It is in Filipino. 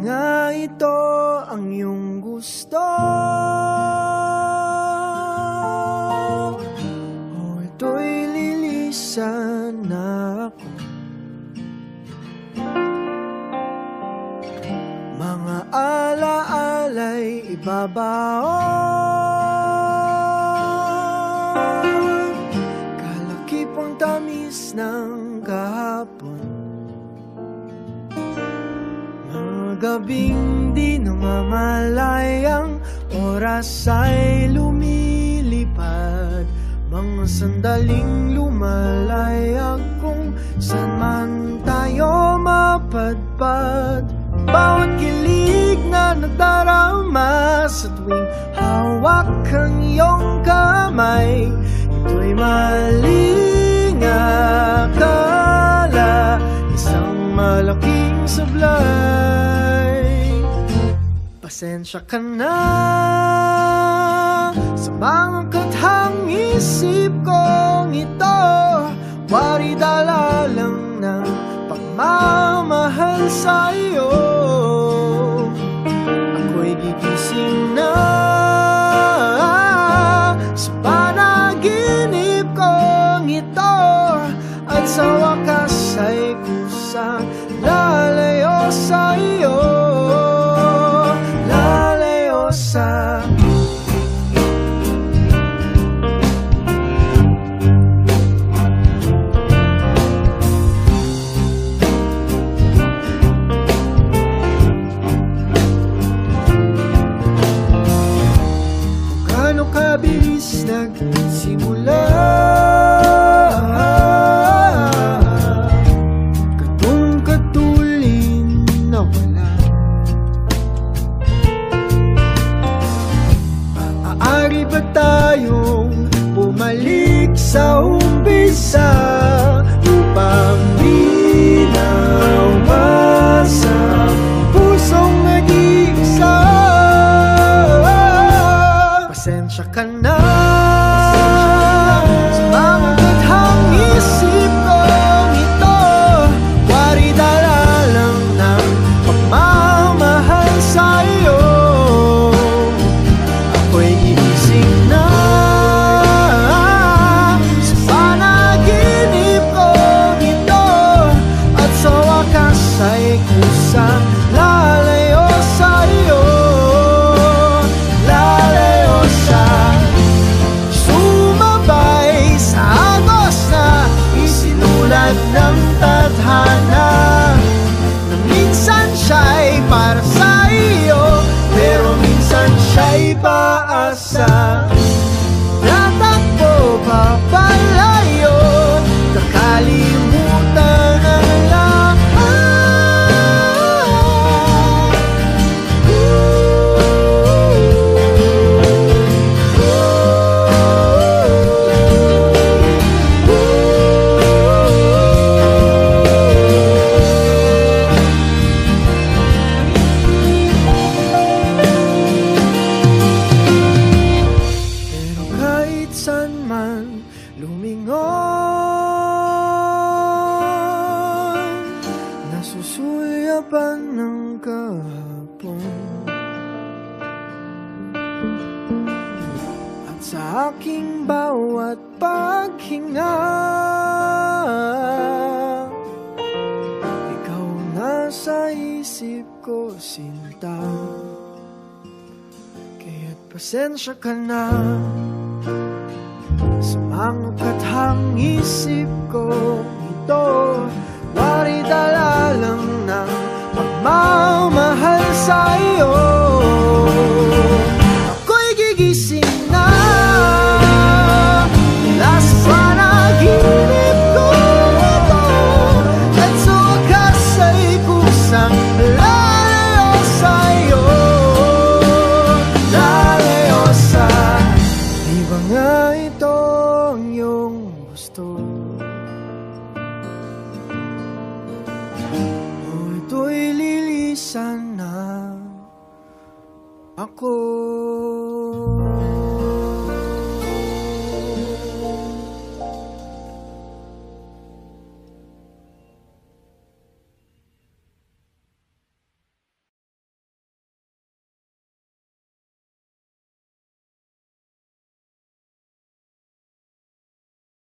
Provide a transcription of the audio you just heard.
nga ito ang iyong gusto? O ito'y lilisan na ako? Mga alaala'y ibabaon, kalakipang tamis ng kahapon. Mga gabing di namamalayang oras ay lumilipad, mga sandaling lumalayag kung saan man tayo mapadpad. Bawat kilig na nadarama sa tuwing hawak ang iyong kamay, ito'y maling akala, isang malaking sablay. Pasensya ka na sa mga kathang isip kong ito, wari dala lang ng pagmamahal sa iyo. Ako'y gigising na sa panaginip kong ito, at sa wakas ay kusang lalayo sa iyo, lalayo sa kabilis nagsimula, katong katulin na wala. Maaari ba tayong bumalik sa umpisa upang di na umasa pusong nag-iisa? Pasensya ka na sa mga kathang isip kong ito, wari dala lang ng pagmamahal sa iyo. Ako'y gigising na sa panaginip kong ito, at sa wakas ay kusang lalayo sa iyo. Ng tadhana na minsan siya'y para sa iyo, pero minsan siya'y paasa. Tatakbo papalayo, kakalimutan ang lahat. Nasusulyapan ng kahapon, at sa aking bawat paghinga, ikaw nasa isip ko, sinta. Kaya't pasensya ka na sa mga kathang isip ko ito, wari dala lang ng pagmamahal sa iyo. Ako'y gigising na mula sa panaginip ko ito, at sa wakas ay kusang lalayo sa iyo, lalayo sa di ba nga ito ang iyong gusto? O ito'y lilisan na ako.